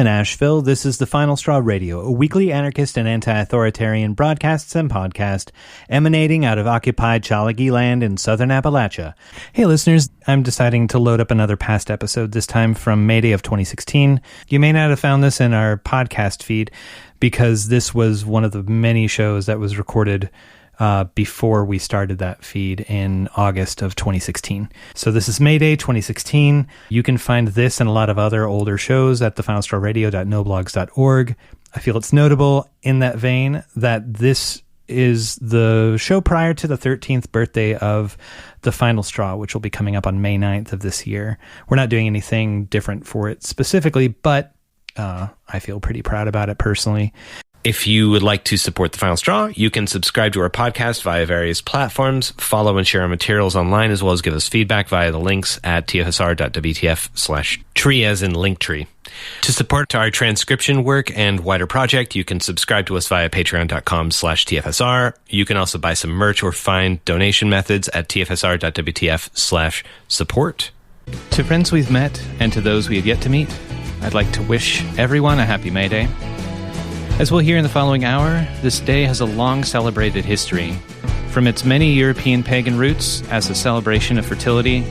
In Asheville, this is The Final Straw Radio, a weekly anarchist and anti-authoritarian broadcasts and podcast emanating out of occupied Chalagi land in southern Appalachia. Hey listeners, I'm deciding to load up another past episode, this time from May Day of 2016. You may not have found this in our podcast feed because this was one of the many shows that was recorded before we started that feed in August of 2016. So this is May Day 2016. You can find this and a lot of other older shows at thefinalstrawradio.noblogs.org. I feel it's notable in that vein that this is the show prior to the 13th birthday of The Final Straw, which will be coming up on May 9th of this year. We're not doing anything different for it specifically, but I feel pretty proud about it personally. If you would like to support The Final Straw, you can subscribe to our podcast via various platforms, follow and share our materials online, as well as give us feedback via the links at tfsr.wtf/tree, as in Linktree. To support our transcription work and wider project, you can subscribe to us via patreon.com/tfsr. You can also buy some merch or find donation methods at tfsr.wtf/support. To friends we've met and to those we have yet to meet, I'd like to wish everyone a happy May Day. As we'll hear in the following hour, this day has a long celebrated history, from its many European pagan roots as a celebration of fertility,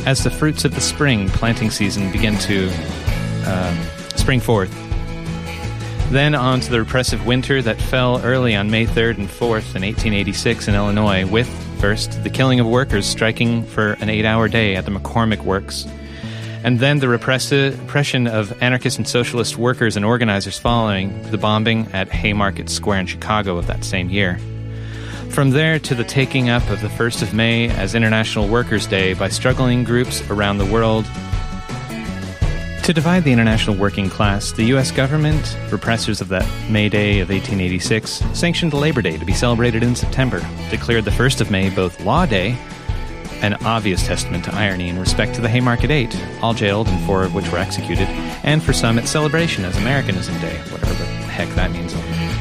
as the fruits of the spring planting season begin to spring forth. Then on to the repressive winter that fell early on May 3rd and 4th in 1886 in Illinois, with, first, the killing of workers striking for an 8-hour day at the McCormick Works, and then the repression of anarchist and socialist workers and organizers following the bombing at Haymarket Square in Chicago of that same year. From there to the taking up of the 1st of May as International Workers' Day by struggling groups around the world. To divide the international working class, the U.S. government, repressors of that May Day of 1886, sanctioned Labor Day to be celebrated in September, declared the 1st of May both Law Day, an obvious testament to irony in respect to the Haymarket 8, all jailed and 4 of which were executed, and for some its celebration as Americanism Day, whatever the heck that means.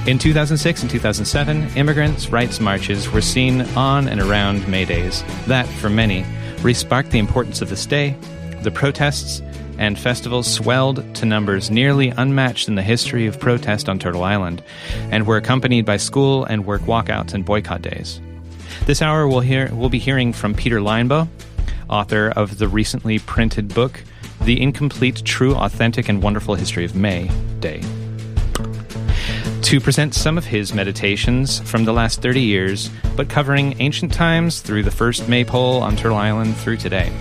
In 2006 and 2007, immigrants' rights marches were seen on and around May Days. That, for many, re-sparked the importance of this day. The protests and festivals swelled to numbers nearly unmatched in the history of protest on Turtle Island, and were accompanied by school and work walkouts and boycott days. This hour we'll be hearing from Peter Linebaugh, author of the recently printed book, The Incomplete, True, Authentic, and Wonderful History of May Day, to present some of his meditations from the last 30 years, but covering ancient times through the first maypole on Turtle Island through today.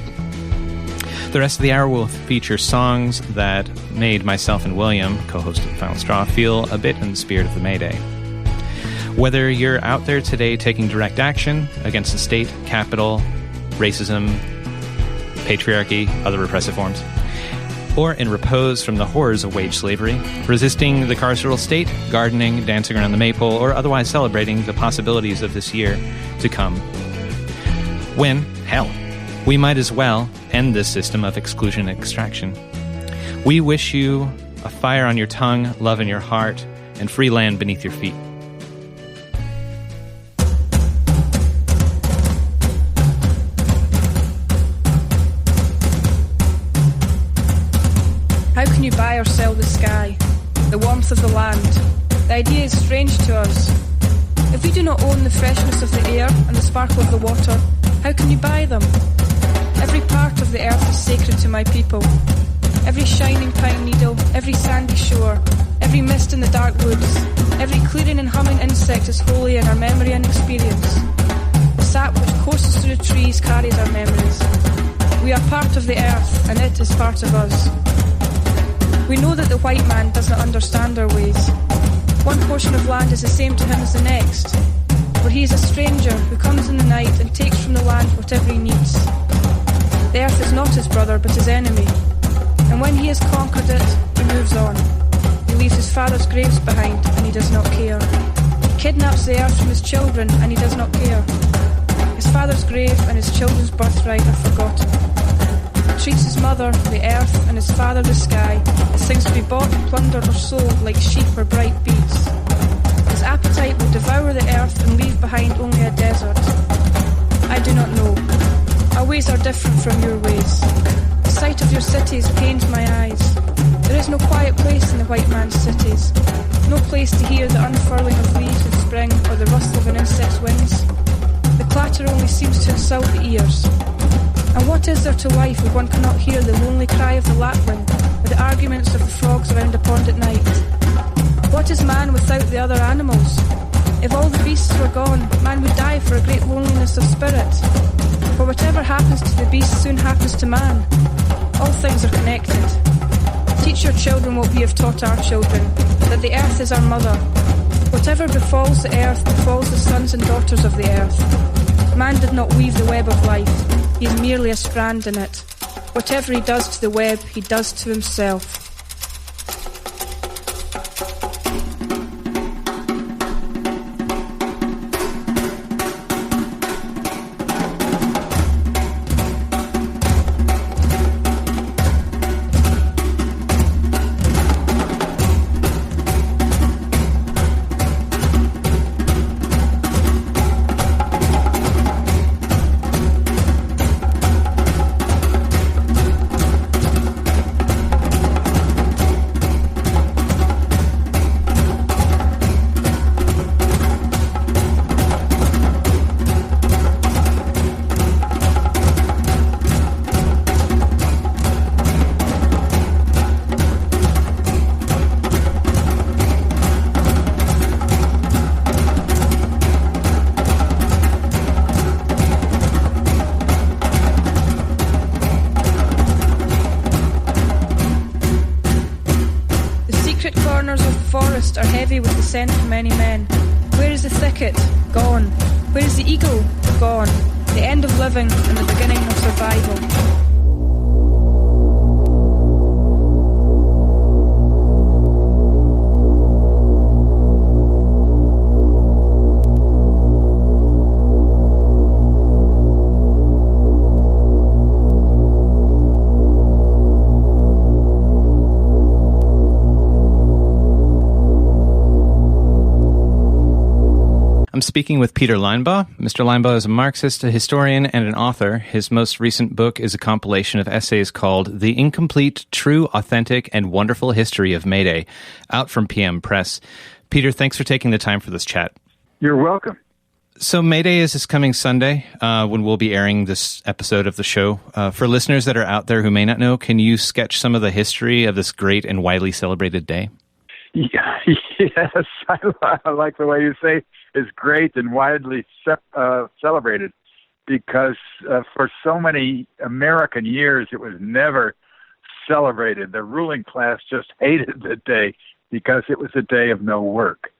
The rest of the hour will feature songs that made myself and William, co-host of The Final Straw, feel a bit in the spirit of the May Day. Whether you're out there today taking direct action against the state, capital, racism, patriarchy, other repressive forms, or in repose from the horrors of wage slavery, resisting the carceral state, gardening, dancing around the maypole, or otherwise celebrating the possibilities of this year to come, when, hell, we might as well end this system of exclusion and extraction. We wish you a fire on your tongue, love in your heart, and free land beneath your feet. How can you buy or sell the sky, the warmth of the land? The idea is strange to us. If we do not own the freshness of the air and the sparkle of the water, how can you buy them? Every part of the earth is sacred to my people. Every shining pine needle, every sandy shore, every mist in the dark woods, every clearing and humming insect is holy in our memory and experience. The sap which courses through the trees carries our memories. We are part of the earth, and it is part of us. We know that the white man does not understand our ways. One portion of land is the same to him as the next, for he is a stranger who comes in the night and takes from the land whatever he needs. The earth is not his brother, but his enemy, and when he has conquered it, he moves on. He leaves his father's graves behind, and he does not care. He kidnaps the earth from his children, and he does not care. His father's grave and his children's birthright are forgotten. He treats his mother, the earth, and his father, the sky, as things to be bought, plundered, or sold like sheep or bright beads. His appetite will devour the earth and leave behind only a desert. I do not know. Our ways are different from your ways. The sight of your cities pains my eyes. There is no quiet place in the white man's cities, no place to hear the unfurling of leaves in spring or the rustle of an insect's wings. The clatter only seems to insult the ears. And what is there to life if one cannot hear the lonely cry of the lapwing or the arguments of the frogs around a pond at night? What is man without the other animals? If all the beasts were gone, man would die for a great loneliness of spirit. For whatever happens to the beast soon happens to man. All things are connected. Teach your children what we have taught our children, that the earth is our mother. Whatever befalls the earth befalls the sons and daughters of the earth. Man did not weave the web of life. He is merely a strand in it. Whatever he does to the web, he does to himself. Are heavy with the scent of many men. Where is the thicket? Gone. Where is the eagle? Gone. The end of living and the beginning of survival. I'm speaking with Peter Linebaugh. Mr. Linebaugh is a Marxist, a historian, and an author. His most recent book is a compilation of essays called The Incomplete, True, Authentic, and Wonderful History of May Day, out from PM Press. Peter, thanks for taking the time for this chat. You're welcome. So May Day is this coming Sunday, when we'll be airing this episode of the show. For listeners that are out there who may not know, can you sketch some of the history of this great and widely celebrated day? Yeah, yes, I like the way you say is great and widely celebrated, because for so many American years it was never celebrated. The ruling class just hated the day because it was a day of no work.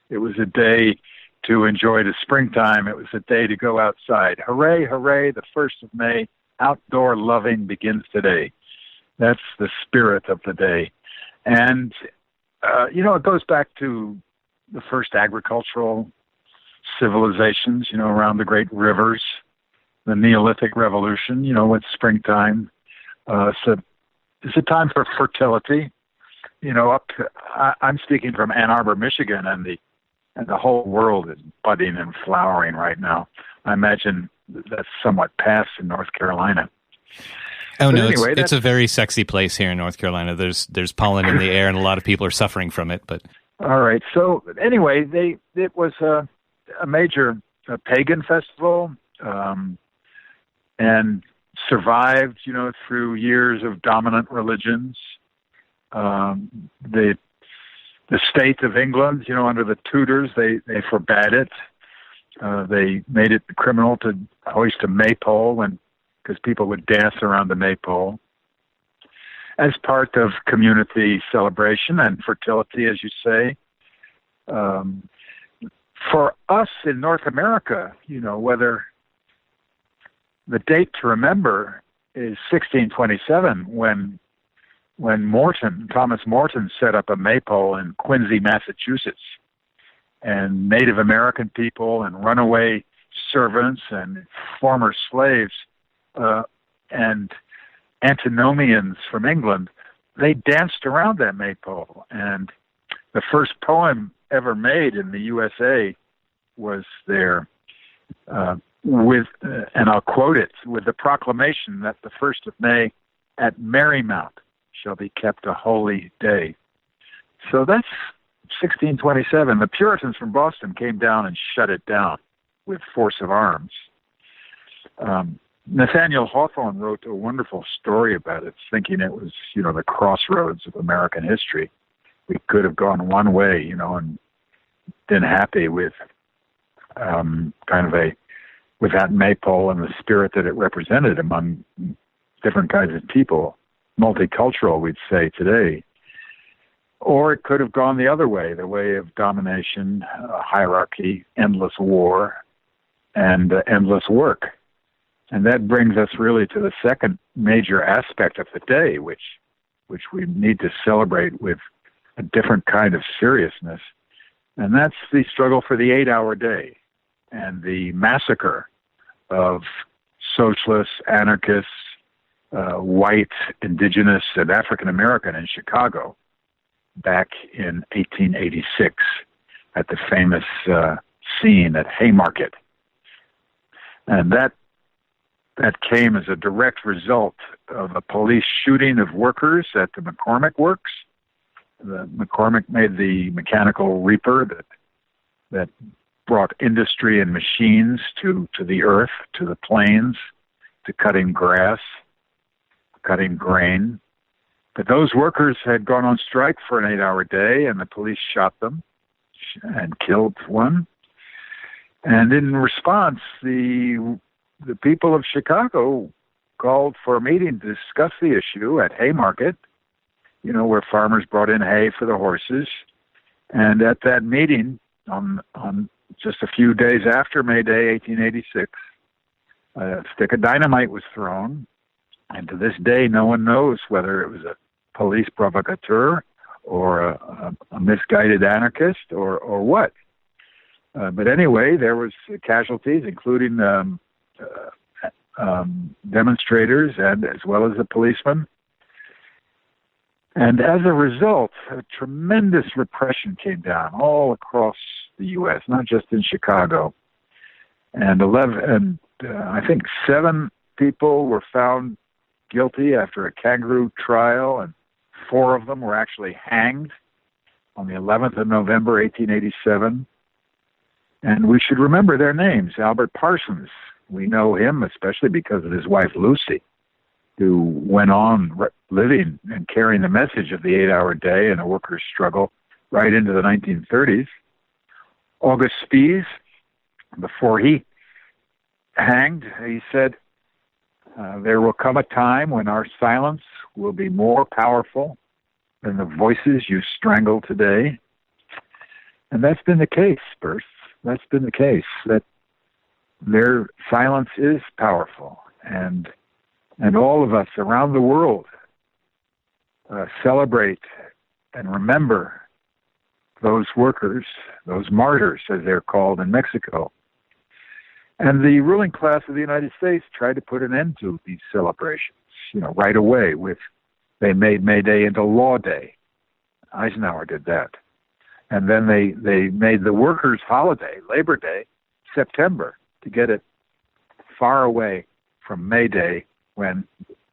It was a day to enjoy the springtime. It was a day to go outside. Hooray, hooray, the 1st of May, outdoor loving begins today. That's the spirit of the day. And, it goes back to the first agricultural civilizations, around the great rivers, the Neolithic Revolution, with springtime. So it's a time for fertility. I'm speaking from Ann Arbor, Michigan, and the whole world is budding and flowering right now. I imagine that's somewhat past in North Carolina. Oh, no, anyway, it's a very sexy place here in North Carolina. There's pollen in the air, and a lot of people are suffering from it. But all right. So anyway, it was a major pagan festival, and survived, through years of dominant religions. The state of England, under the Tudors, they forbade it. They made it criminal to hoist a maypole because people would dance around the maypole as part of community celebration and fertility, as you say. For us in North America, whether the date to remember is 1627, when Thomas Morton set up a maypole in Quincy, Massachusetts, and Native American people and runaway servants and former slaves and antinomians from England, they danced around that maypole. And the first poem ever made in the USA was there and I'll quote it, with the proclamation that the 1st of May at Marymount shall be kept a holy day. So that's 1627. The Puritans from Boston came down and shut it down with force of arms. Nathaniel Hawthorne wrote a wonderful story about it, thinking it was, the crossroads of American history. We could have gone one way, and been happy with with that maypole and the spirit that it represented among different kinds of people, multicultural, we'd say today. Or it could have gone the other way, the way of domination, hierarchy, endless war, and endless work. And that brings us really to the second major aspect of the day, which we need to celebrate with a different kind of seriousness. And that's the struggle for the 8-hour day and the massacre of socialists, anarchists, white, indigenous, and African American in Chicago back in 1886 at the famous scene at Haymarket. And that came as a direct result of a police shooting of workers at the McCormick Works. The McCormick made the mechanical reaper that brought industry and machines to the earth, to the plains, to cutting grass, cutting grain. But those workers had gone on strike for an 8-hour day, and the police shot them and killed one. And in response, the people of Chicago called for a meeting to discuss the issue at Haymarket, where farmers brought in hay for the horses. And at that meeting, on just a few days after May Day, 1886, a stick of dynamite was thrown. And to this day, no one knows whether it was a police provocateur or a misguided anarchist or what. But anyway, there was casualties, including demonstrators and as well as the policemen. And as a result, a tremendous repression came down all across the U.S., not just in Chicago. And I think 7 people were found guilty after a kangaroo trial, and 4 of them were actually hanged on the 11th of November, 1887. And we should remember their names. Albert Parsons, we know him especially because of his wife Lucy, who went on living and carrying the message of the 8-hour day and a workers' struggle right into the 1930s. August Spies, before he hanged, he said, there will come a time when our silence will be more powerful than the voices you strangle today. And that's been the case, Bruce. That's been the case, that their silence is powerful. And all of us around the world celebrate and remember those workers, those martyrs, as they're called in Mexico. And the ruling class of the United States tried to put an end to these celebrations, right away. They made May Day into Law Day. Eisenhower did that. And then they made the workers' holiday, Labor Day, September, to get it far away from May Day, when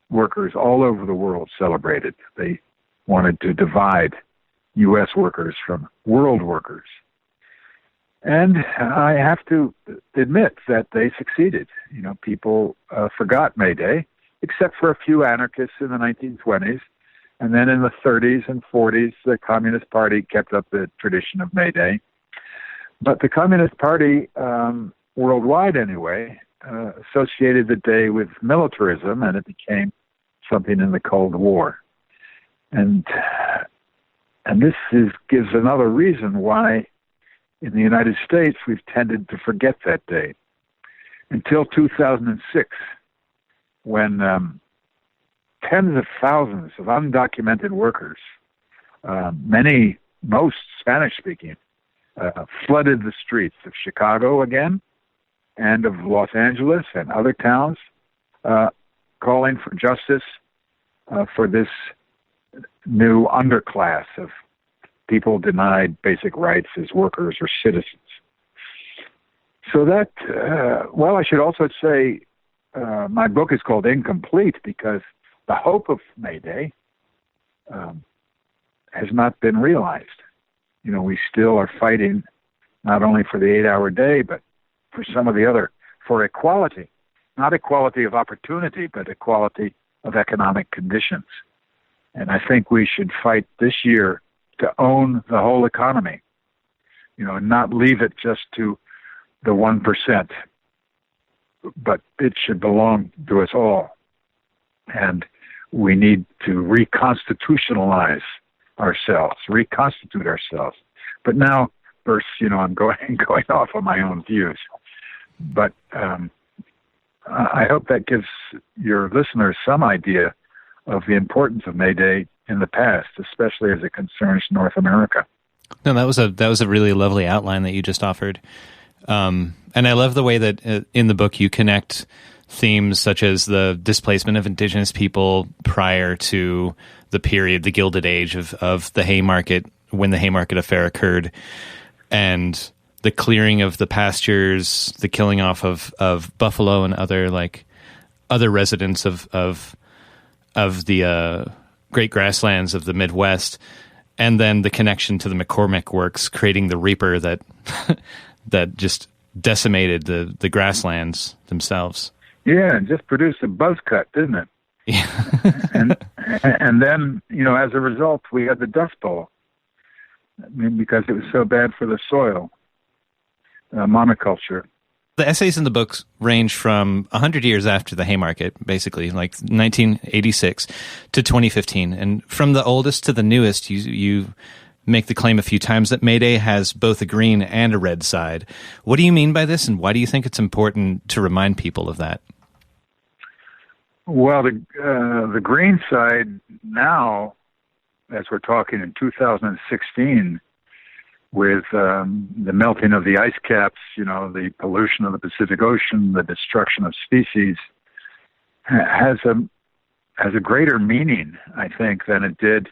workers all over the world celebrated. They wanted to divide U.S. workers from world workers. And I have to admit that they succeeded. People forgot May Day, except for a few anarchists in the 1920s. And then in the 30s and 40s, the Communist Party kept up the tradition of May Day. But the Communist Party, worldwide anyway, associated the day with militarism, and it became something in the Cold War. And this gives another reason why in the United States we've tended to forget that day. Until 2006, when tens of thousands of undocumented workers, most Spanish-speaking, flooded the streets of Chicago again, and of Los Angeles and other towns, calling for justice for this new underclass of people denied basic rights as workers or citizens. So that, I should also say my book is called Incomplete because the hope of May Day has not been realized. We still are fighting not only for the 8-hour day, but for some of the other, for equality, not equality of opportunity, but equality of economic conditions. And I think we should fight this year to own the whole economy, and not leave it just to the 1%, but it should belong to us all. And we need to reconstitutionalize ourselves, reconstitute ourselves. But now, first, I'm going off on my own views. But I hope that gives your listeners some idea of the importance of May Day in the past, especially as it concerns North America. No, that was a really lovely outline that you just offered. And I love the way that in the book you connect themes such as the displacement of indigenous people prior to the period, the Gilded Age of the Haymarket, when the Haymarket Affair occurred, and the clearing of the pastures, the killing off of buffalo and other residents of the great grasslands of the Midwest, and then the connection to the McCormick Works, creating the reaper that that just decimated the grasslands themselves. Yeah, and just produced a buzz cut, didn't it? Yeah. and then, as a result, we had the Dust Bowl. Because it was so bad for the soil, monoculture. The essays in the books range from 100 years after the Haymarket, basically, like 1986 to 2015. And from the oldest to the newest, you make the claim a few times that May Day has both a green and a red side. What do you mean by this, and why do you think it's important to remind people of that? Well, the green side now, as we're talking in 2016, with the melting of the ice caps, the pollution of the Pacific Ocean, the destruction of species, has a greater meaning, I think, than it did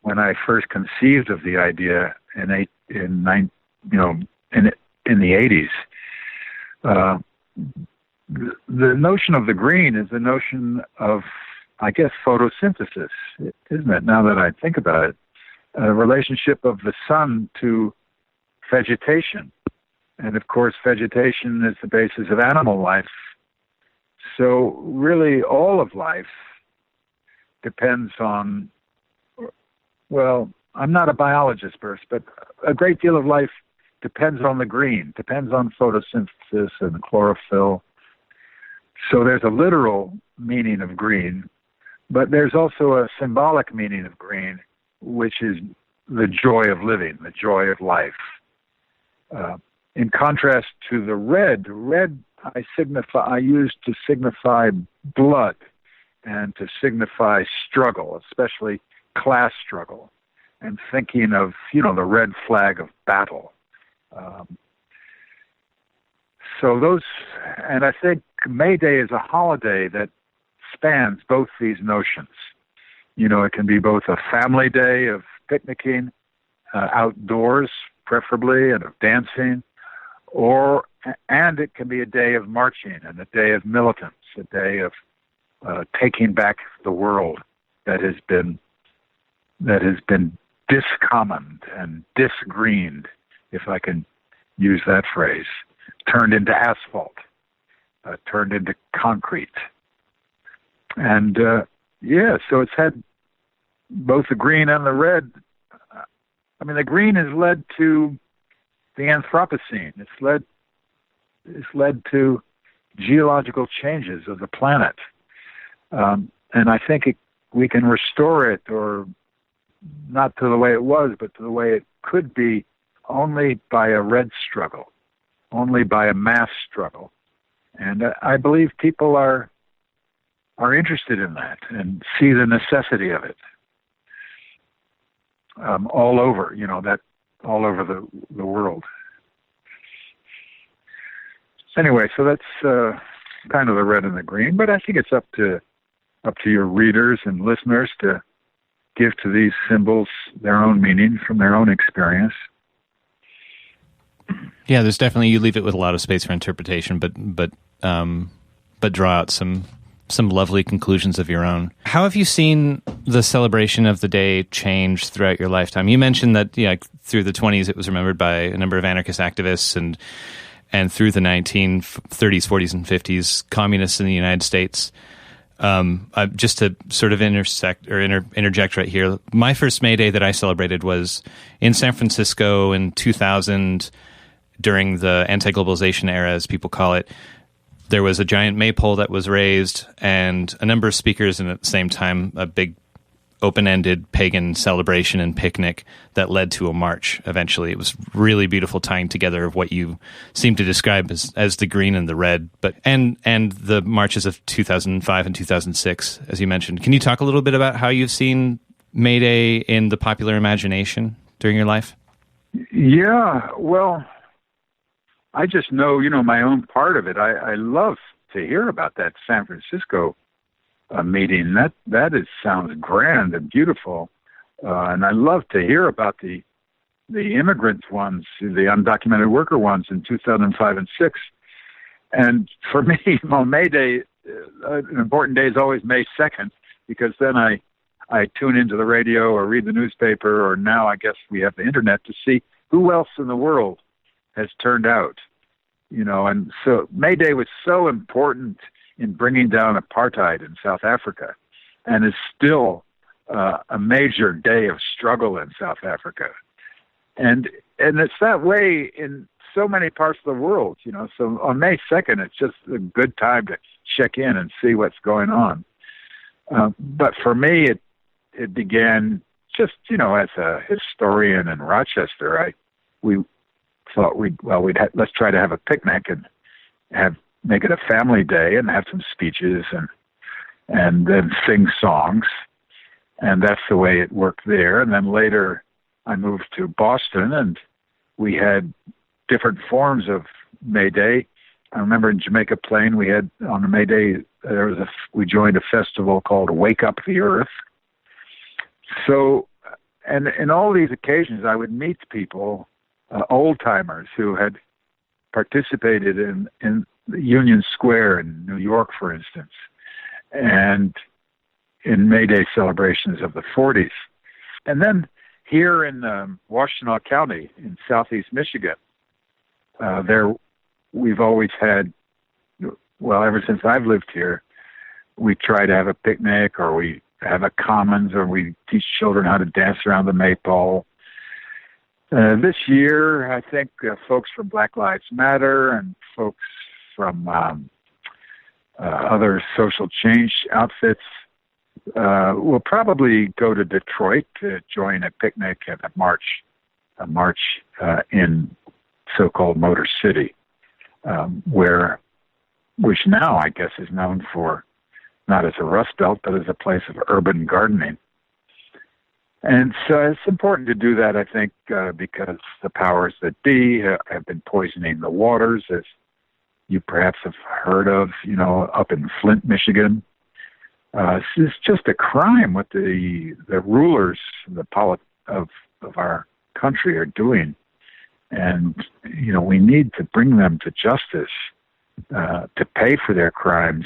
when I first conceived of the idea in the 80s. The notion of the green is the notion of, I guess, photosynthesis, isn't it? Now that I think about it, a relationship of the sun to vegetation. And of course, vegetation is the basis of animal life. So really all of life depends on, well, I'm not a biologist, Bruce, but a great deal of life depends on the green, depends on photosynthesis and chlorophyll. So there's a literal meaning of green, but there's also a symbolic meaning of green, which is the joy of living, the joy of life. In contrast to the red I use to signify blood and to signify struggle, especially class struggle, and thinking of, the red flag of battle. And I think May Day is a holiday that spans both these notions. It can be both a family day of picnicking, outdoors preferably, and of dancing, and it can be a day of marching and a day of militance, a day of taking back the world that has been discommoned and disgreened, if I can use that phrase, turned into asphalt, turned into concrete. And so it's had both the green and the red. The green has led to the Anthropocene. It's led to geological changes of the planet. And I think we can restore it, or not to the way it was, but to the way it could be, only by a red struggle, only by a mass struggle. And I believe people are interested in that and see the necessity of it. All over, all over the world. Anyway, so that's kind of the red and the green, but I think it's up to your readers and listeners to give to these symbols their own meaning from their own experience. Yeah, there's definitely, you leave it with a lot of space for interpretation, but draw out some some lovely conclusions of your own. How have you seen the celebration of the day change throughout your lifetime? You mentioned that through the 20s it was remembered by a number of anarchist activists, and through the 1930s, 40s, and 50s, communists in the United States. Just to sort of interject right here, my first May Day that I celebrated was in San Francisco in 2000 during the anti-globalization era, as people call it. There was a giant maypole that was raised and a number of speakers, and at the same time, a big open-ended pagan celebration and picnic that led to a march eventually. It was really beautiful, tying together of what you seem to describe as the green and the red, and the marches of 2005 and 2006, as you mentioned. Can you talk a little bit about how you've seen May Day in the popular imagination during your life? Yeah, well, I just know, my own part of it. I love to hear about that San Francisco meeting. That sounds grand and beautiful, and I love to hear about the immigrant ones, the undocumented worker ones in 2005 and 6. And for me, May Day, an important day is always May 2nd, because then I tune into the radio or read the newspaper, or now I guess we have the internet to see who else in the world has turned out. And so May Day was so important in bringing down apartheid in South Africa, and is still a major day of struggle in South Africa. And it's that way in so many parts of the world, So on May 2nd, it's just a good time to check in and see what's going on. But for me, it began just, as a historian in Rochester, we thought let's try to have a picnic and make it a family day and have some speeches and then sing songs. And that's the way it worked there. And then later I moved to Boston, and we had different forms of May Day. I remember in Jamaica Plain, we had on May Day, we joined a festival called Wake Up the Earth. So, and in all these occasions, I would meet people, old timers who had participated in Union Square in New York, for instance, and in May Day celebrations of the 40s. And then here in Washtenaw County in southeast Michigan, we've always had, ever since I've lived here, we try to have a picnic, or we have a commons, or we teach children how to dance around the maypole. This year, I think folks from Black Lives Matter and folks from other social change outfits will probably go to Detroit to join a picnic and a march in so-called Motor City, which now I guess is known for not as a Rust Belt, but as a place of urban gardening. And so it's important to do that, I think, because the powers that be have been poisoning the waters, as you perhaps have heard of, up in Flint, Michigan. It's just a crime what the rulers of our country are doing. And, we need to bring them to justice to pay for their crimes,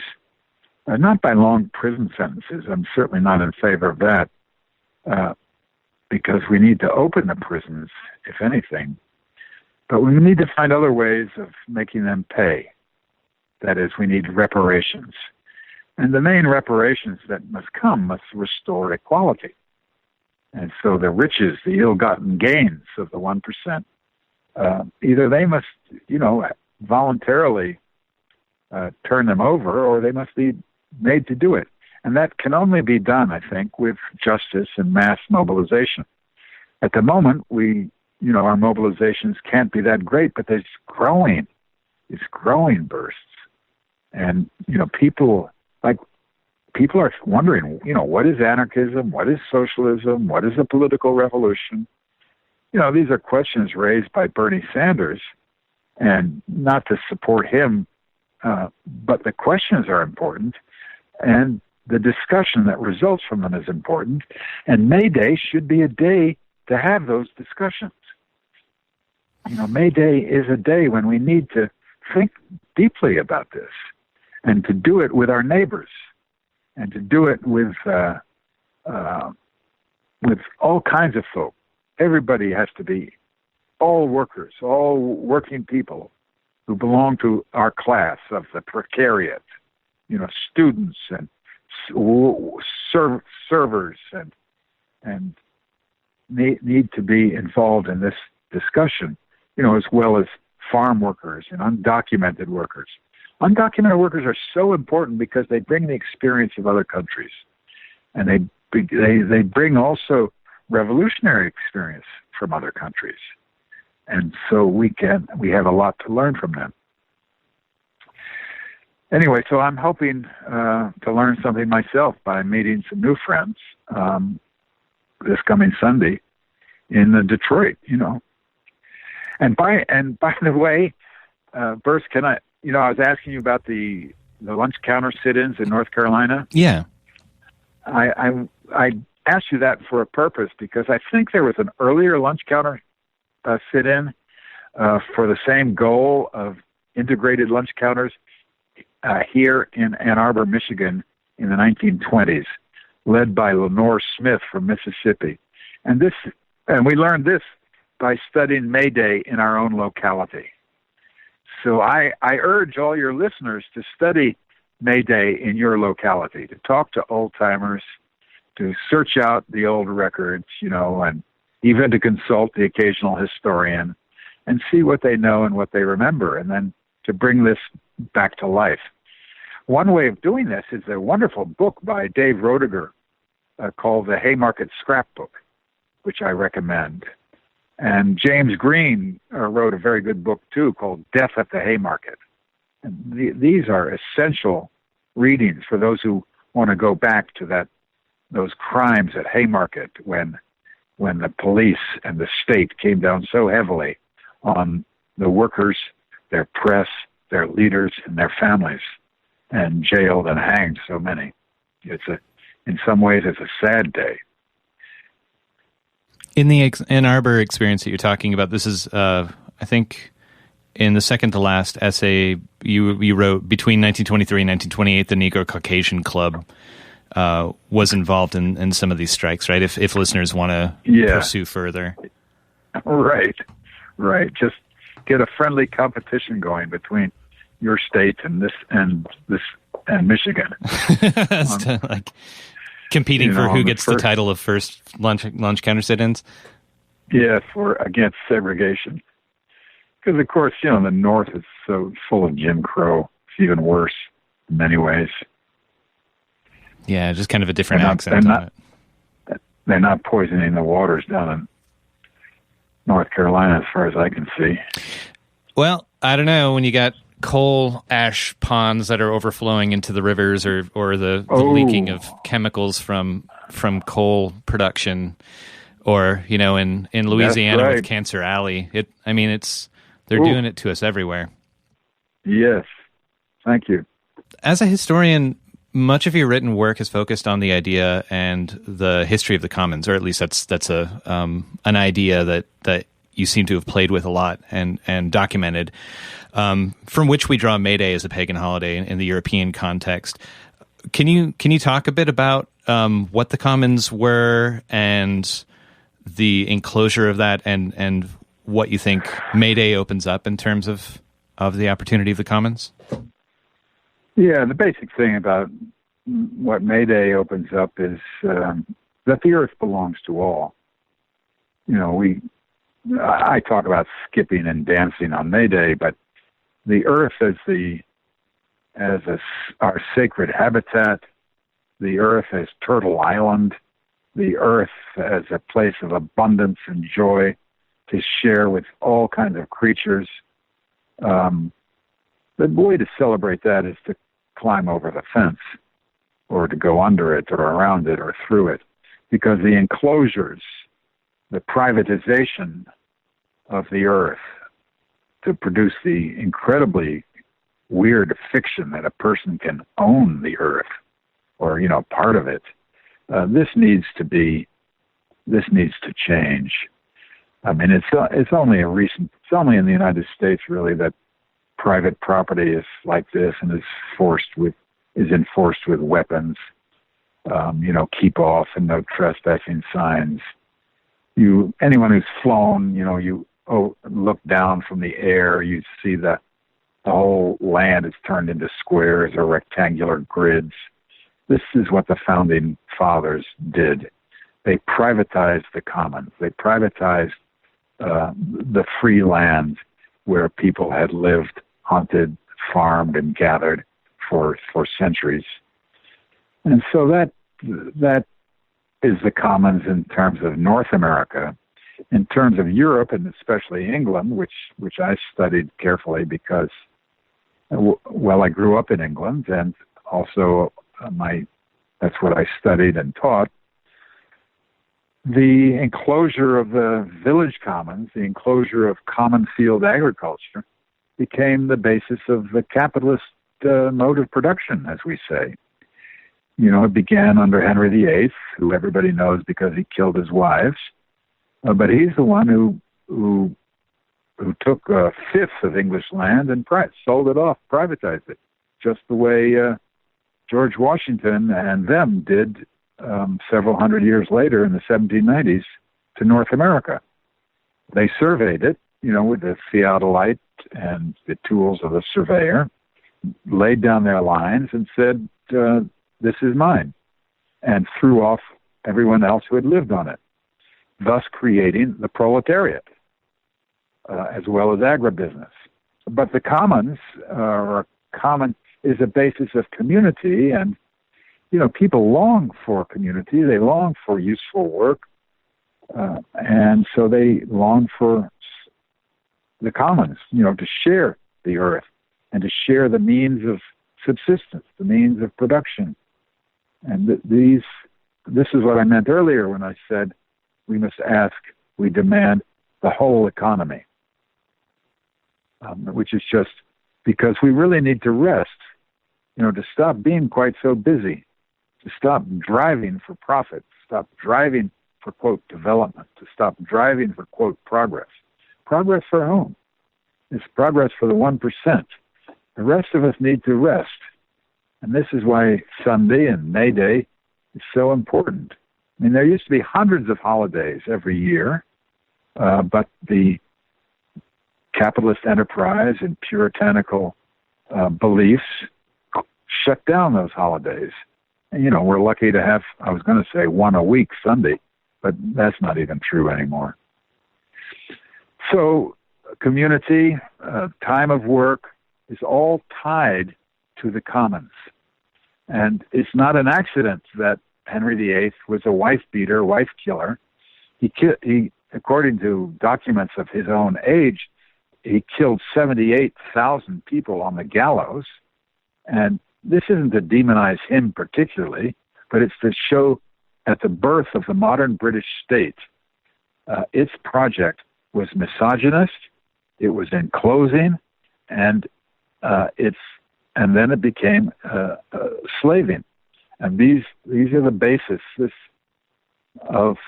not by long prison sentences. I'm certainly not in favor of that. Because we need to open the prisons, if anything. But we need to find other ways of making them pay. That is, we need reparations. And the main reparations that must restore equality. And so the riches, the ill-gotten gains of the 1%, either they must, voluntarily turn them over, or they must be made to do it. And that can only be done, I think, with justice and mass mobilization. At the moment, our mobilizations can't be that great, but it's growing bursts. And, people are wondering, what is anarchism? What is socialism? What is a political revolution? These are questions raised by Bernie Sanders, and not to support him, but the questions are important. And the discussion that results from them is important, and May Day should be a day to have those discussions. May Day is a day when we need to think deeply about this, and to do it with our neighbors, and to do it with all kinds of folk. Everybody has to be, all workers, all working people who belong to our class of the precariat, students and servers and need to be involved in this discussion, as well as farm workers and undocumented workers. Undocumented workers are so important because they bring the experience of other countries, and they bring also revolutionary experience from other countries, and so we have a lot to learn from them. Anyway, so I'm hoping to learn something myself by meeting some new friends this coming Sunday in Detroit. And by the way, Burst, can I? I was asking you about the lunch counter sit-ins in North Carolina. Yeah. I asked you that for a purpose because I think there was an earlier lunch counter sit-in for the same goal of integrated lunch counters here in Ann Arbor, Michigan in the 1920s, led by Lenore Smith from Mississippi. And we learned this by studying May Day in our own locality. So I urge all your listeners to study May Day in your locality, to talk to old-timers, to search out the old records, and even to consult the occasional historian and see what they know and what they remember, and then to bring this back to life. One way of doing this is a wonderful book by Dave Roediger called The Haymarket Scrapbook, which I recommend. And James Green wrote a very good book, too, called Death at the Haymarket. And these are essential readings for those who want to go back to those crimes at Haymarket when the police and the state came down so heavily on the workers, their press, their leaders, and their families, and jailed and hanged so many. In some ways, it's a sad day. In the Ann Arbor experience that you're talking about, this is, I think, in the second to last essay you wrote, between 1923 and 1928, the Negro Caucasian Club was involved in some of these strikes, right? If listeners want to pursue further. Right. Just get a friendly competition going between your state and Michigan. Like competing for who gets the title of first lunch counter sit-ins. Yeah, against segregation. Because of course, the North is so full of Jim Crow. It's even worse in many ways. Yeah, just kind of a different accent on it. They're not poisoning the waters down in North Carolina, as far as I can see. Well, I don't know. When you got coal ash ponds that are overflowing into the rivers, or the leaking of chemicals from coal production, or in Louisiana with Cancer Alley, they're doing it to us everywhere. Yes, thank you. As a historian, much of your written work is focused on the idea and the history of the commons, or at least that's an idea that you seem to have played with a lot and documented, from which we draw May Day as a pagan holiday in the European context. Can you talk a bit about what the commons were and the enclosure of that, and what you think May Day opens up in terms of the opportunity of the commons? Yeah, the basic thing about what May Day opens up is that the earth belongs to all. I talk about skipping and dancing on May Day, but the earth as our sacred habitat, the earth as Turtle Island, the earth as a place of abundance and joy to share with all kinds of creatures. The way to celebrate that is to climb over the fence, or to go under it, or around it, or through it, because the enclosures, the privatization of the earth to produce the incredibly weird fiction that a person can own the earth, or part of it, this needs to change. I mean, it's only in the United States really that private property is like this and is enforced with weapons. keep off and no trespassing signs. Anyone who's flown, you look down from the air, you see the whole land is turned into squares or rectangular grids. This is what the founding fathers did. They privatized the commons. They privatized the free land where people had lived, hunted, farmed, and gathered for centuries. And so that is the commons in terms of North America. In terms of Europe, and especially England, which I studied carefully because, I grew up in England, and also that's what I studied and taught. The enclosure of the village commons, the enclosure of common field agriculture, became the basis of the capitalist mode of production, as we say. It began under Henry VIII, who everybody knows because he killed his wives. But he's the one who took a fifth of English land and sold it off, privatized it, just the way George Washington and them did several hundred years later in the 1790s to North America. They surveyed it, with the theodolite and the tools of the surveyor, laid down their lines and said, this is mine, and threw off everyone else who had lived on it, thus creating the proletariat, as well as agribusiness. But the commons, is a basis of community, and, people long for community, they long for useful work, and so they long for the commons, to share the earth and to share the means of subsistence, the means of production. And this is what I meant earlier when I said we demand the whole economy, which is just because we really need to rest, to stop being quite so busy, to stop driving for profit, to stop driving for, quote, development, to stop driving for, quote, progress. Progress for whom? It's progress for the 1%. The rest of us need to rest. And this is why Sunday and May Day is so important. I mean, there used to be hundreds of holidays every year, but the capitalist enterprise and puritanical beliefs shut down those holidays. And, we're lucky to have, I was going to say one a week Sunday, but that's not even true anymore. So community, time of work is all tied to the commons. And it's not an accident that Henry VIII was a wife beater, wife killer. He, according to documents of his own age, he killed 78,000 people on the gallows. And this isn't to demonize him particularly, but it's to show at the birth of the modern British state, its project was misogynist, it was enclosing, and then it became slaving. And these are the basis of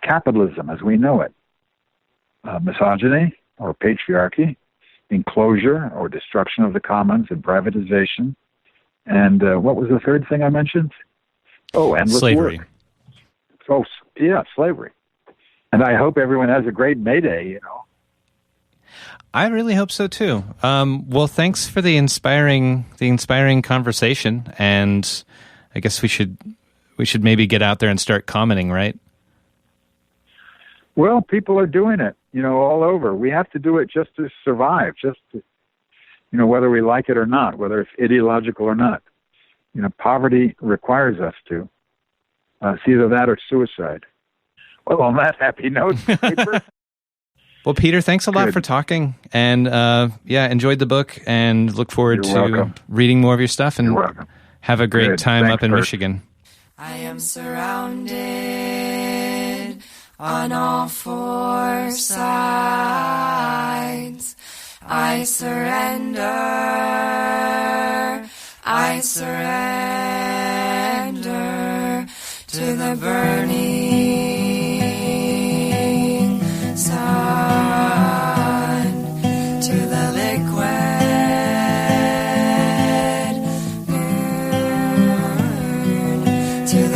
capitalism as we know it. Misogyny or patriarchy, enclosure or destruction of the commons and privatization. And what was the third thing I mentioned? Oh, endless slavery. Work. Oh, yeah, slavery. And I hope everyone has a great May Day, I really hope so too. Well, thanks for the inspiring conversation, and I guess we should maybe get out there and start commenting, right? Well, people are doing it, all over. We have to do it just to survive, just to, whether we like it or not, whether it's ideological or not. Poverty requires us to. It's either that or suicide. Well, on that happy note, Well, Peter, thanks a lot for talking, and enjoyed the book, and look forward to reading more of your stuff, and have a great time up in Michigan. I am surrounded on all four sides. I surrender to the burning sun, to the liquid moon, to the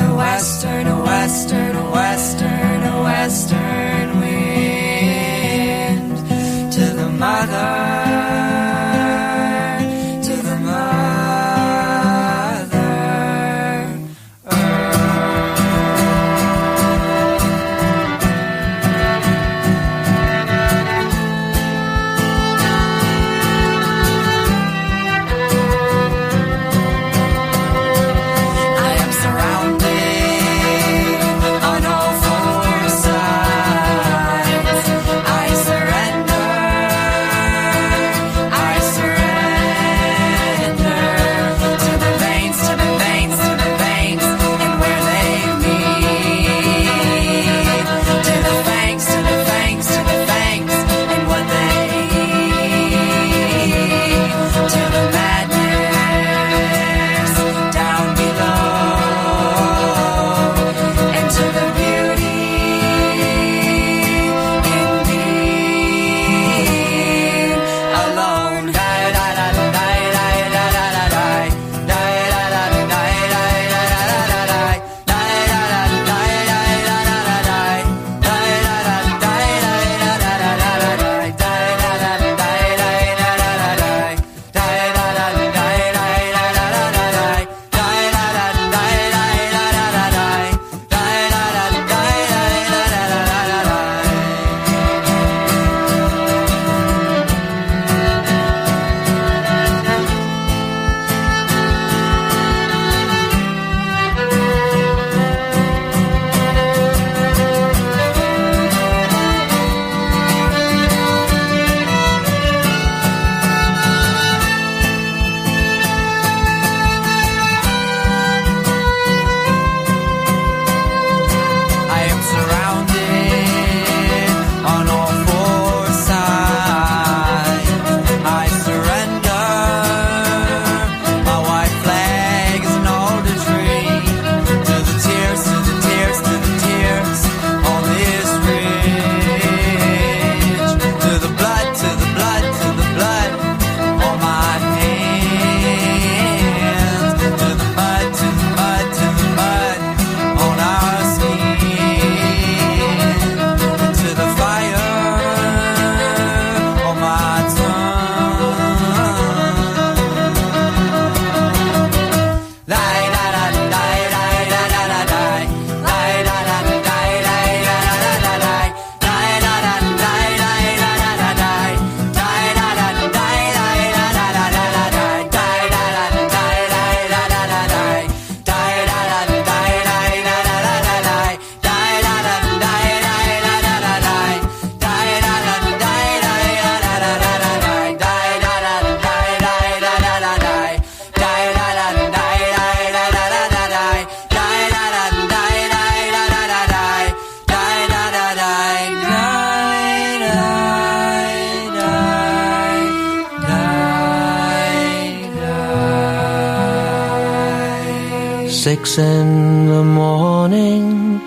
6 in the morning,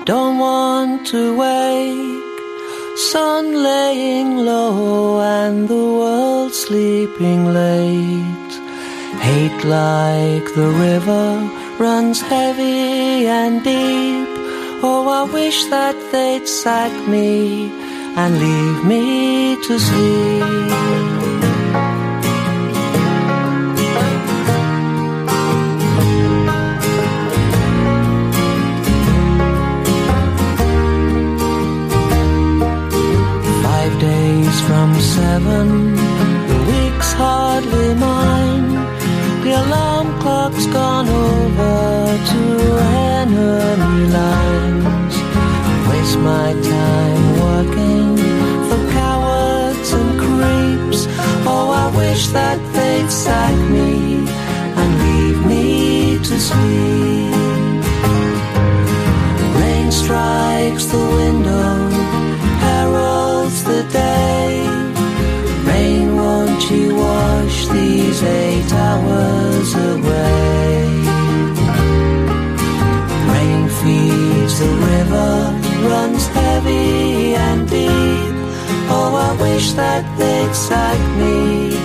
don't want to wake. Sun laying low and the world sleeping late. Hate like the river runs heavy and deep. Oh, I wish that they'd sack me and leave me to sleep. 5 days from 7, the week's hardly mine. The alarm clock's gone over to enemy lines. Waste my time working for cowards and creeps. Oh, I wish that they'd sack me and leave me to sleep. Rain strikes the window, heralds the day. Rain, won't you wash these 8 hours away? Rain feeds the river, runs heavy and deep. Oh, I wish that they'd sack me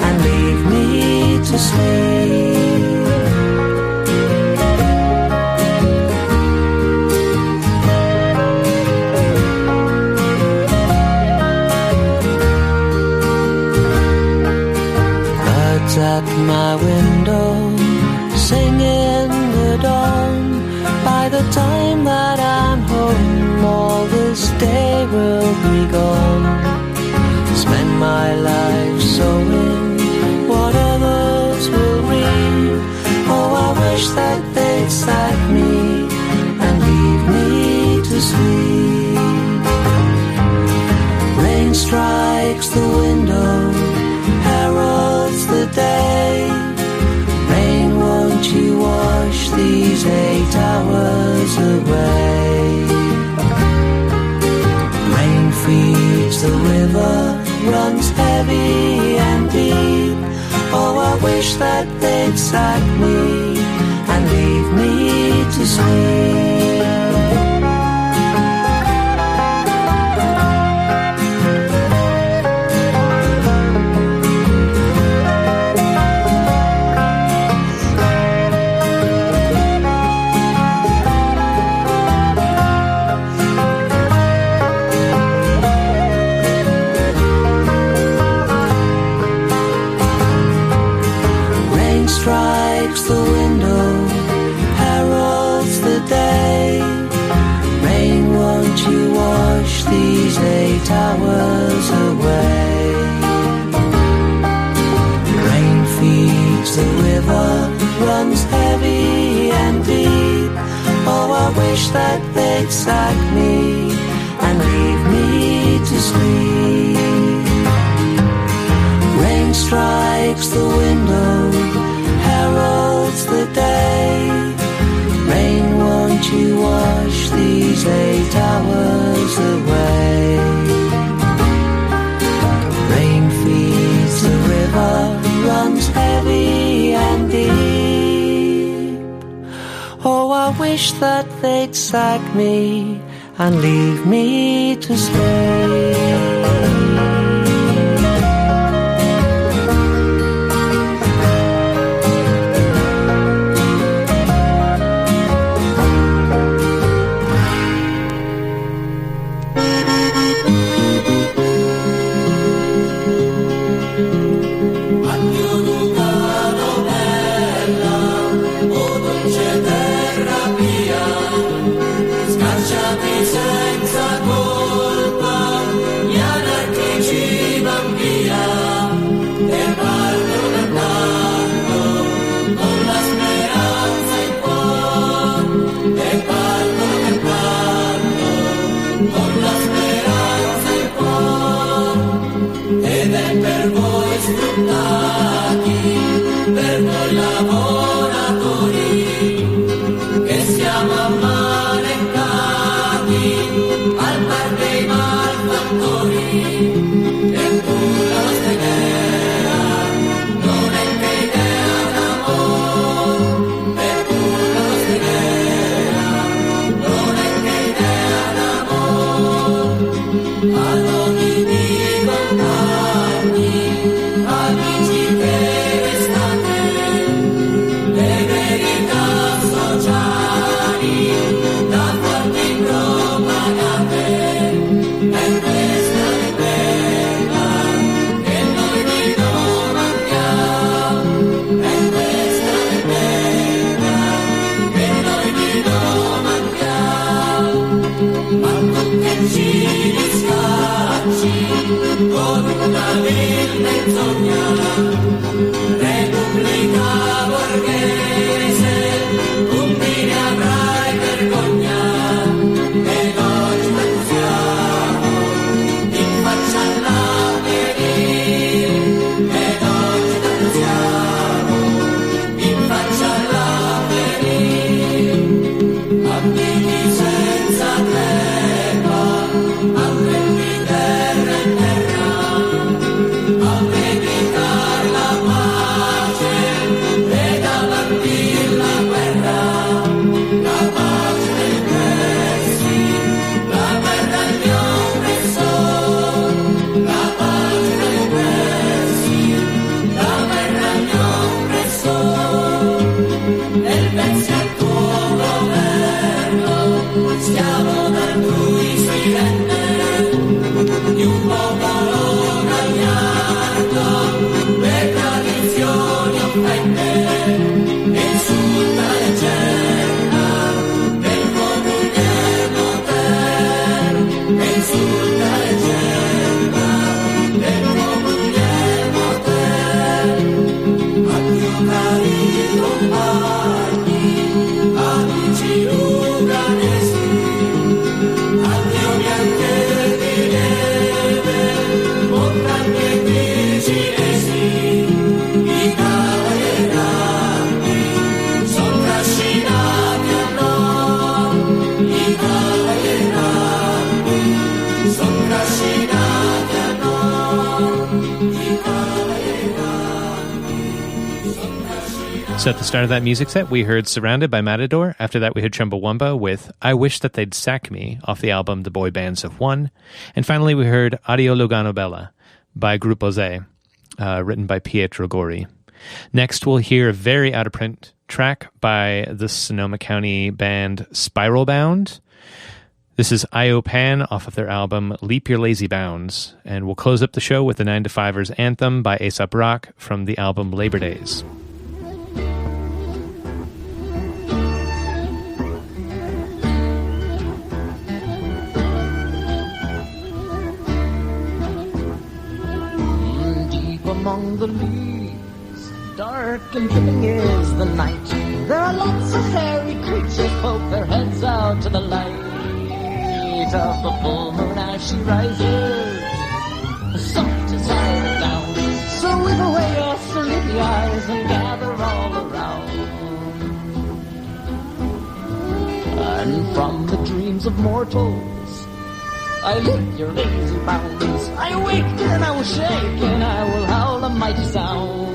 and leave me to sleep. Birds at my window sing in the dawn. By the time that I'm home, all this day will be gone. Spend my life sowing what others will reap. Oh, I wish that they'd sack me and leave me to sleep. Rain strikes the window, heralds the day. Rain, won't you wash these 8 hours away? Rain feeds the river, runs heavy and deep. Oh, I wish that they'd sack me and leave me to sleep. Strikes the window, heralds the day. Rain, won't you wash these 8 hours away? Rain feeds the river, runs heavy and deep. Oh, I wish that they'd sack me and leave me to sleep. Rain strikes the window, heralds the day. Rain, won't you wash these 8 hours away? Rain feeds the river, runs heavy and deep. Oh, I wish that they'd sack me and leave me to sleep. Senza colpa, con una vil menzogna, Repubblica borghese, umbine avrai vergogna, ed oggi pensiamo in faccia all'avvenire, ed oggi pensiamo in faccia all'avvenire, avviti senza tregua, avventi terra e terra, a predicare la pace ed a bandire la guerra, la pace dei prezzi, la guerra agli oppressori, la pace dei prezzi, la guerra agli oppressori, e pensi al tuo governo, schiavo d'altrui si rende, di un popolo gagliardo, le tradizioni offende, e insulta la leggenda del tuo Guglielmo Tell, e insulta la leggenda del tuo Guglielmo Tell. Addio cari compagni, amici uganesi, addio bianche di neve, montagne di cinesi, i cavalieri son trascinati a noi, i cavalieri son trascinati a noi, i cavalieri son trascinati. So at the start of that music set, we heard Surrounded by Matador. After that, we heard Chumbawamba with I Wish That They'd Sack Me off the album The Boy Bands Have Won. And finally, we heard Addio Lugano Bella by Gruppo Z, written by Pietro Gori. Next, we'll hear a very out-of-print track by the Sonoma County band Spiral Bound. This is Io Pan off of their album Leap Your Lazy Bounds. And we'll close up the show with the 9 to 5ers Anthem by Aesop Rock from the album Labor Days. Deep among the leaves, dark and dripping is the night. There are lots of hairy creatures poke their heads out to the light of the full moon as she rises. Soft as iron down, so whip away your sleepy eyes and gather all around. And from the dreams of mortals, I leap your lazy bounds. I awake and I will shake and I will howl a mighty sound.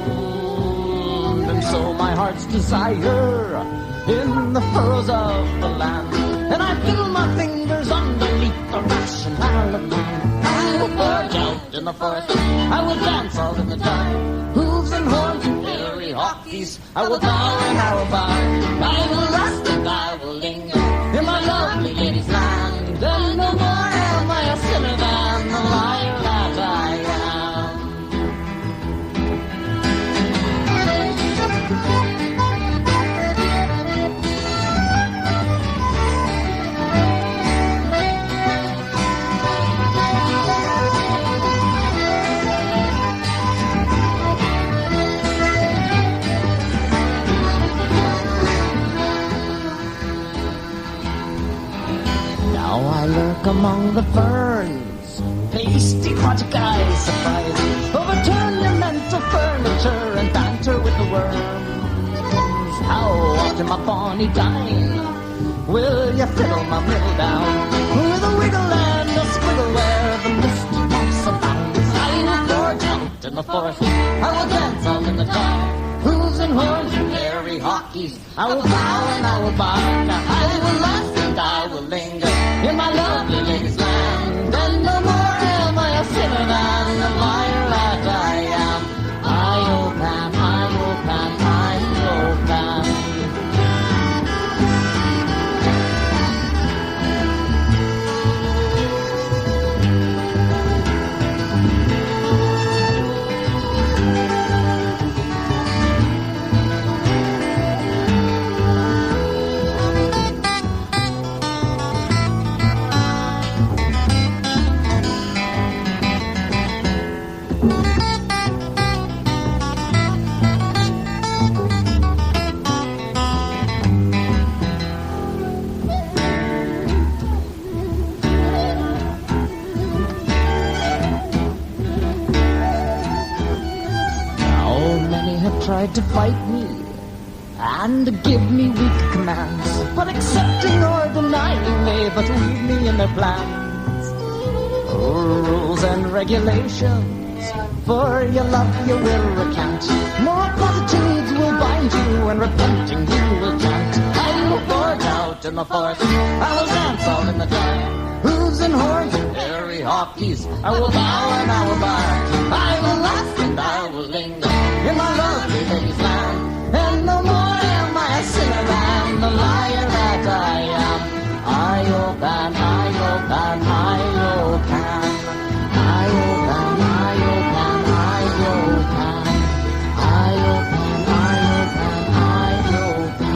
And so my heart's desire in the furrows of the land, and I feel my fingers underneath the rationality. I will forge out in the forest, I will dance all in the dark. Hooves and horns and fairy hawkies, I will bow and I will bow. I will rest and I will linger in my lovely lady's land. And no more am I a sinner than the liar that I am. Now I lurk among the ferns, pasty project eyes surprise, overturn your mental furniture and banter with the worms. How often my bonny dine, will you fiddle my middle down, with a wiggle and a squiggle where the mist pops abounds. I will forge out in the forest, I will dance all in the dark. Hooves and horns and fairy hawkies, I will bow and I will bark. I will laugh and I will linger in my lovely lady's land. And no more am I a sinner than the liar that I am. I-O Pan, I-O Pan, I-O Pan. tried to fight me and give me weak commands, but accepting or denying me, but leave me in their plans. Rules and regulations, for your love you will recant. More platitudes will bind you, and repenting you will chant. I will forge out in the forest, I will dance out in the dark. Hooves and horns and hairy hawkies, I will bow and I will bark. I will laugh and I will linger in my lovely lady's land. And no more am I a sinner and the liar that I am. I-O-Pan, I-O-Pan, I-O-Pan. I-O-Pan, I-O-Pan, I-O-Pan. I-O-Pan, I-O-Pan, I-O-Pan.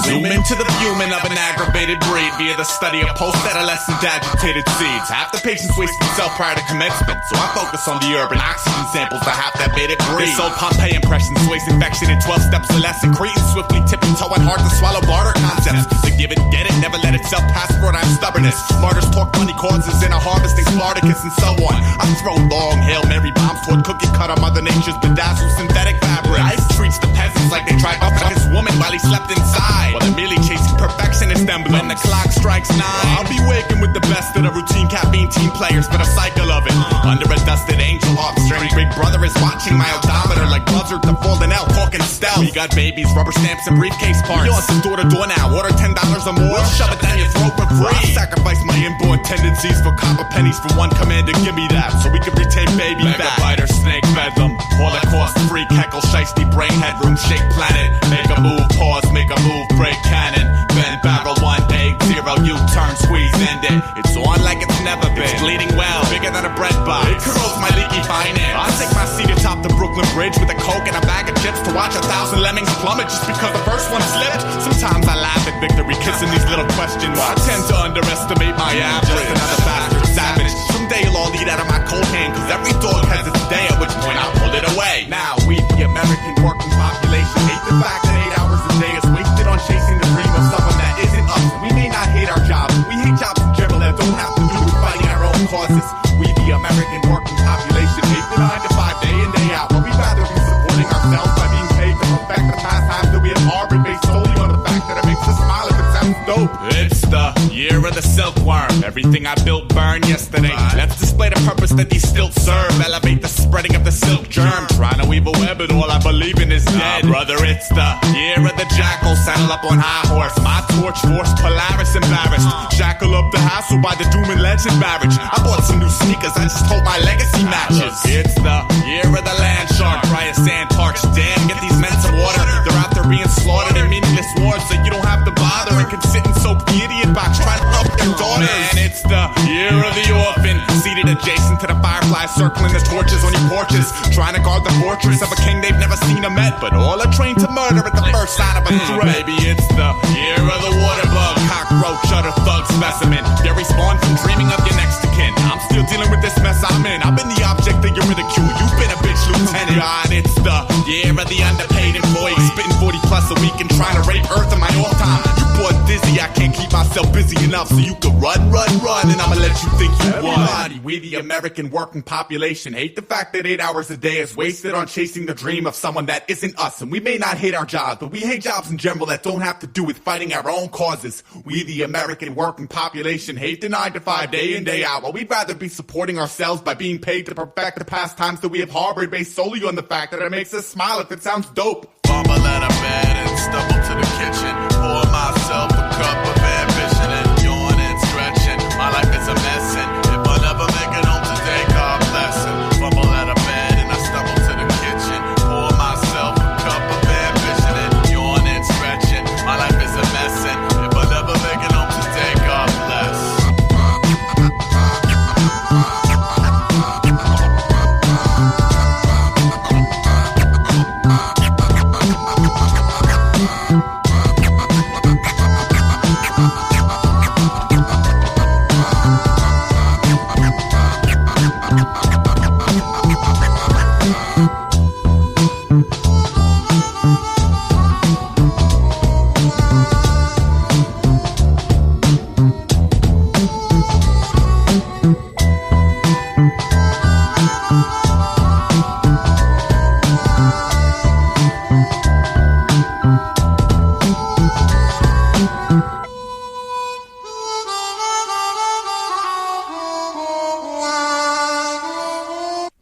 Zoom into the human of an aggravated breed via the study of post-adolescent agitated seeds. Half the patients waste themselves prior to commencement, so I focus on the urban oxygen samples that half that made it breathe. This old Pompeii impression sways infection in 12 steps or less, and Cretans swiftly tipping toeing hard to swallow barter concepts. To give it, get it, never let itself pass for I'm stubbornness. Martyrs talk money causes in a harvesting Spartacus and so on. I throw long Hail Mary bombs toward cookie cutter Mother Nature's bedazzled synthetic fabric. Life treats the peasants like they tried to fuck his woman while he slept inside. While they're merely chasing perfectionist emblems. When the clock strikes 9, I'll be waking with the best of the routine caffeine team players for the cycle of it. Under a dusted angel harp string, Big Brother is watching my odometer like buzzard to falling out, talking stealth. We got babies, rubber stamps, and briefcase parts. Yours is door to door now. Order $10 or more. We'll shove it down your throat for free. I sacrifice my inborn tendencies for copper pennies for one commander. Give me that so we can retain baby fat. Biter, snake bedlam, Holocaust, freak, heckle, shiesty, brain, headroom, shake planet. Make a move, pause, make a move, break cannon. Bend barrel, 1, 8, 0, U-turn, squeeze, end it. It's on like it's never been. It's bleeding well, bigger than a bread box. It corrodes my leaky finance. I take my seat atop the Brooklyn Bridge with a Coke and a bag of chips to watch 1,000 lemmings plummet just because the first one slipped. Sometimes I laugh at victory, kissing these little questions. I tend to underestimate my average. Just another bastard savage. Someday you'll all eat out of my cold hand, cause every dog has its day, at which point I'll pull it away. Now we, the American working population, hate the fact that 8 hours a day is wasted on chasing the dream of someone that isn't us. We may not hate our jobs, we hate jobs in general that don't have to do with fighting our own causes. We, the American working population, hate the 9 to 5 day in, day out, but we'd rather be supporting ourselves by being paid to perfect the pastimes that we have harbored based solely on the fact that it makes us smile if it sounds dope. It's the year of the silkworm. Everything I built burned yesterday. Let's display the purpose that these stilts serve. Elevate the spreading of the silk germ. Trying to weave a web and all I believe in is dead. Brother, it's the year of the jackal. Saddle up on high horse. My torch force Polaris embarrassed. Shackle up the hassle by the doom and legend marriage. I bought some new sneakers. I just hope my legacy matches. It's the year of the land shark. Dry as sand parched. Damn, get these men some water. They're out there being slaughtered in meaningless wars so you don't have to bother and can sit and soak the idiot box trying to help their daughters. Man, it's the year of the orphan. Seated adjacent to the fireflies, circling the torches on your porches, trying to guard the fortress of a king they've never seen or met, but all are trained to murder at the first sign of a threat. Maybe it's the year of the water bug, cockroach, utter thug specimen. They respawn from dreaming of your next of kin. I'm still dealing with this mess I'm in. I've been the object of your ridicule. You've been a bitch, lieutenant. God, it's the year of the underpaid employee, spitting 40 plus a week and trying to rape Earth in my off time. You bored dizzy, I can't keep myself busy enough so you can run, and I'ma let you think you won. We, the American working population, hate the fact that 8 hours a day is wasted on chasing the dream of someone that isn't us. And we may not hate our jobs, but we hate jobs in general that don't have to do with fighting our own causes. We, the American working population, hate the 9 to 5 day in, day out, while we'd rather be supporting ourselves by being paid to perfect the pastimes that we have harbored based solely on the fact that it makes us smile if it sounds dope. Fumble out of bed and stumble to the kitchen, pour myself a cup of ambition and yawn and stretching. My life is a mess, and if I never make it home today, God bless it. Fumble out of bed and I stumble to the kitchen, pour myself a cup of ambition and yawn and stretching. My life is a mess, and if I never make it home today, God bless.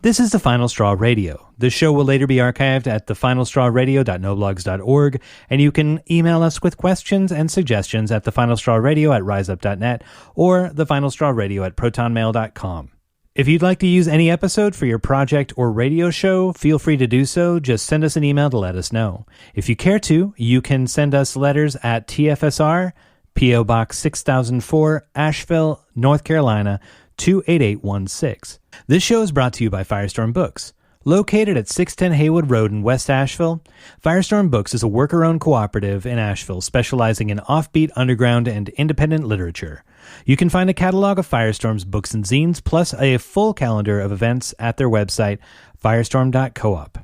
This is The Final Straw Radio. The show will later be archived at thefinalstrawradio.noblogs.org, and you can email us with questions and suggestions at thefinalstrawradio@riseup.net or thefinalstrawradio@protonmail.com. If you'd like to use any episode for your project or radio show, feel free to do so. Just send us an email to let us know. If you care to, you can send us letters at TFSR, P.O. Box 6004, Asheville, North Carolina, 28816. This show is brought to you by Firestorm Books. Located at 610 Haywood Road in West Asheville, Firestorm Books is a worker-owned cooperative in Asheville specializing in offbeat, underground, and independent literature. You can find a catalog of Firestorm's books and zines, plus a full calendar of events at their website, firestorm.coop.